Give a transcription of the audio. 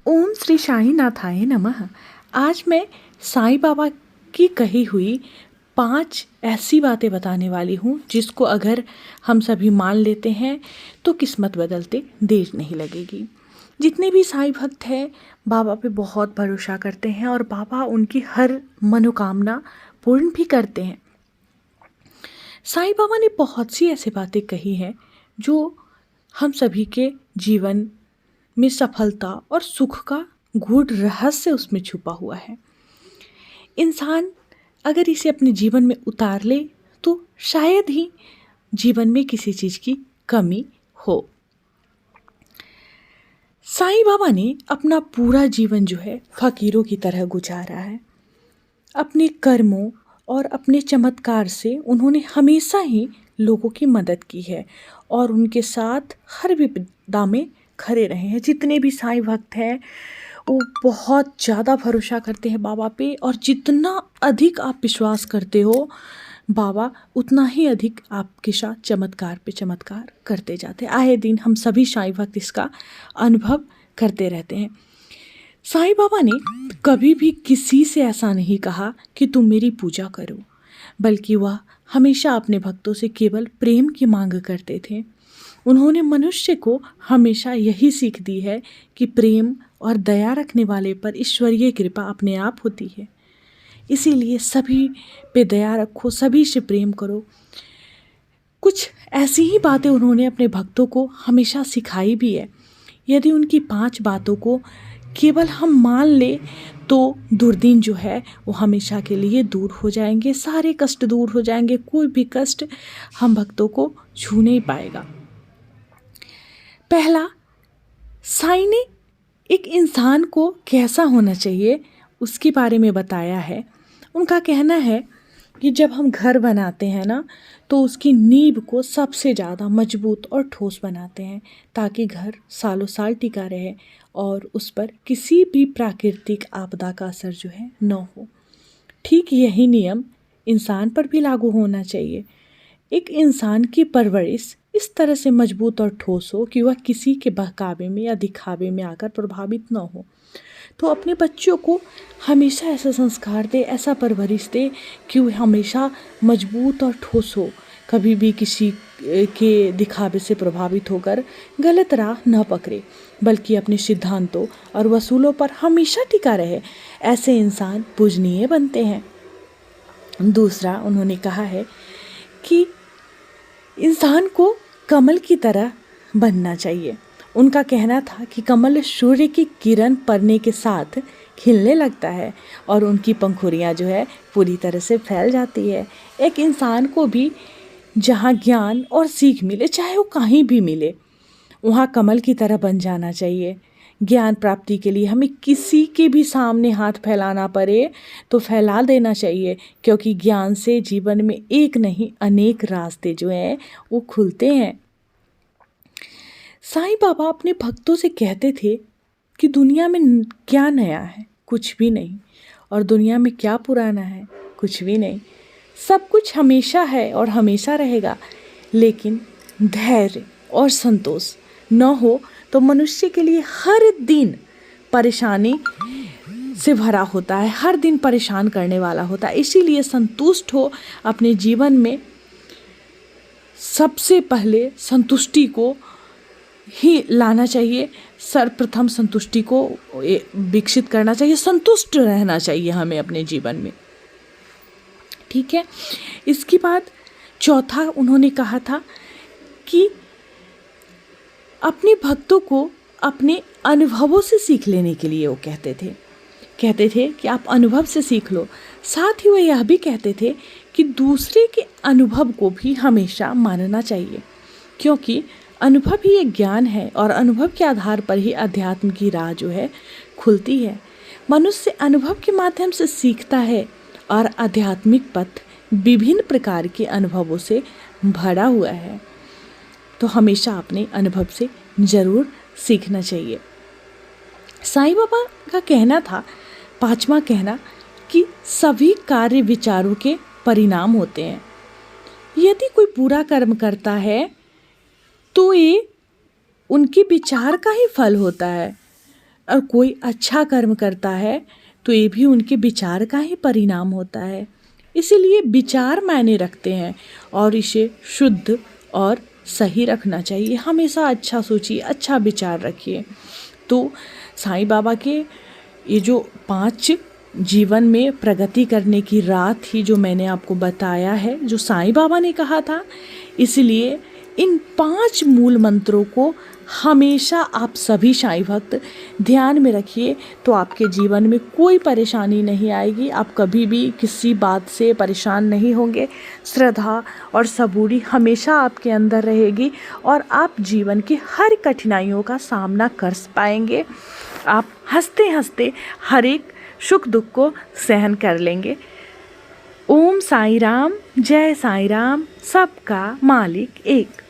ओम श्री साई नाथाय नमः। आज मैं साईं बाबा की कही हुई 5 ऐसी बातें बताने वाली हूँ जिसको अगर हम सभी मान लेते हैं तो किस्मत बदलते देर नहीं लगेगी। जितने भी साईं भक्त हैं बाबा पे बहुत भरोसा करते हैं और बाबा उनकी हर मनोकामना पूर्ण भी करते हैं। साईं बाबा ने बहुत सी ऐसी बातें कही हैं जो हम सभी के जीवन में सफलता और सुख का गूढ़ रहस्य उसमें छुपा हुआ है। इंसान अगर इसे अपने जीवन में उतार ले तो शायद ही जीवन में किसी चीज़ की कमी हो। साईं बाबा ने अपना पूरा जीवन जो है फकीरों की तरह गुजारा है। अपने कर्मों और अपने चमत्कार से उन्होंने हमेशा ही लोगों की मदद की है और उनके साथ हर विपदा में खड़े रहे हैं। जितने भी साईं भक्त हैं वो बहुत ज़्यादा भरोसा करते हैं बाबा पे, और जितना अधिक आप विश्वास करते हो बाबा उतना ही अधिक आपके साथ चमत्कार पे चमत्कार करते जाते हैं। आए दिन हम सभी साईं भक्त इसका अनुभव करते रहते हैं। साईं बाबा ने कभी भी किसी से ऐसा नहीं कहा कि तुम मेरी पूजा करो, बल्कि वह हमेशा अपने भक्तों से केवल प्रेम की मांग करते थे। उन्होंने मनुष्य को हमेशा यही सीख दी है कि प्रेम और दया रखने वाले पर ईश्वरीय कृपा अपने आप होती है। इसीलिए सभी पे दया रखो, सभी से प्रेम करो। कुछ ऐसी ही बातें उन्होंने अपने भक्तों को हमेशा सिखाई भी है। यदि उनकी 5 बातों को केवल हम मान ले तो दुर्दिन जो है वो हमेशा के लिए दूर हो जाएंगे, सारे कष्ट दूर हो जाएंगे, कोई भी कष्ट हम भक्तों को छू नहीं पाएगा। पहला, साईं ने एक इंसान को कैसा होना चाहिए उसके बारे में बताया है। उनका कहना है कि जब हम घर बनाते हैं ना तो उसकी नींव को सबसे ज़्यादा मजबूत और ठोस बनाते हैं ताकि घर सालों साल टिका रहे और उस पर किसी भी प्राकृतिक आपदा का असर जो है न हो। ठीक यही नियम इंसान पर भी लागू होना चाहिए। एक इंसान की परवरिश इस तरह से मजबूत और ठोस हो कि वह किसी के बहकावे में या दिखावे में आकर प्रभावित न हो। तो अपने बच्चों को हमेशा ऐसा संस्कार दे, ऐसा परवरिश दे कि वह हमेशा मजबूत और ठोस हो, कभी भी किसी के दिखावे से प्रभावित होकर गलत राह न पकड़े, बल्कि अपने सिद्धांतों और वसूलों पर हमेशा टिका रहे। ऐसे इंसान पूजनीय बनते हैं। दूसरा, उन्होंने कहा है कि इंसान को कमल की तरह बनना चाहिए। उनका कहना था कि कमल सूर्य की किरण पड़ने के साथ खिलने लगता है और उनकी पंखुड़ियाँ जो है पूरी तरह से फैल जाती है। एक इंसान को भी जहाँ ज्ञान और सीख मिले, चाहे वो कहीं भी मिले, वहाँ कमल की तरह बन जाना चाहिए। ज्ञान प्राप्ति के लिए हमें किसी के भी सामने हाथ फैलाना पड़े तो फैला देना चाहिए, क्योंकि ज्ञान से जीवन में एक नहीं अनेक रास्ते जो हैं वो खुलते हैं। साईं बाबा अपने भक्तों से कहते थे कि दुनिया में क्या नया है, कुछ भी नहीं, और दुनिया में क्या पुराना है, कुछ भी नहीं। सब कुछ हमेशा है और हमेशा रहेगा, लेकिन धैर्य और संतोष न हो तो मनुष्य के लिए हर दिन परेशानी से भरा होता है, हर दिन परेशान करने वाला होता है। इसीलिए संतुष्ट हो अपने जीवन में। सबसे पहले संतुष्टि को ही लाना चाहिए, सर्वप्रथम संतुष्टि को विकसित करना चाहिए, संतुष्ट रहना चाहिए हमें अपने जीवन में। ठीक है। इसके बाद चौथा उन्होंने कहा था कि अपने भक्तों को अपने अनुभवों से सीख लेने के लिए वो कहते थे कि आप अनुभव से सीख लो। साथ ही वो यह भी कहते थे कि दूसरे के अनुभव को भी हमेशा मानना चाहिए, क्योंकि अनुभव ही एक ज्ञान है और अनुभव के आधार पर ही अध्यात्म की राह जो है खुलती है। मनुष्य अनुभव के माध्यम से सीखता है और आध्यात्मिक पथ विभिन्न प्रकार के अनुभवों से भरा हुआ है। तो हमेशा अपने अनुभव से ज़रूर सीखना चाहिए। साईं बाबा का कहना था, 5वां कहना, कि सभी कार्य विचारों के परिणाम होते हैं। यदि कोई बुरा कर्म करता है तो ये उनके विचार का ही फल होता है। और कोई अच्छा कर्म करता है तो ये भी उनके विचार का ही परिणाम होता है। इसीलिए विचार मायने रखते हैं और इसे शुद्ध और सही रखना चाहिए। हमेशा अच्छा सोचिए, अच्छा विचार रखिए। तो साईं बाबा के ये जो 5 जीवन में प्रगति करने की राह थी जो मैंने आपको बताया है, जो साईं बाबा ने कहा था, इसलिए इन 5 मूल मंत्रों को हमेशा आप सभी साईं भक्त ध्यान में रखिए, तो आपके जीवन में कोई परेशानी नहीं आएगी। आप कभी भी किसी बात से परेशान नहीं होंगे। श्रद्धा और सबूरी हमेशा आपके अंदर रहेगी और आप जीवन की हर कठिनाइयों का सामना कर पाएंगे। आप हंसते हंसते हर एक सुख दुख को सहन कर लेंगे। ओम साईं राम, जय साईं राम, सबका मालिक एक।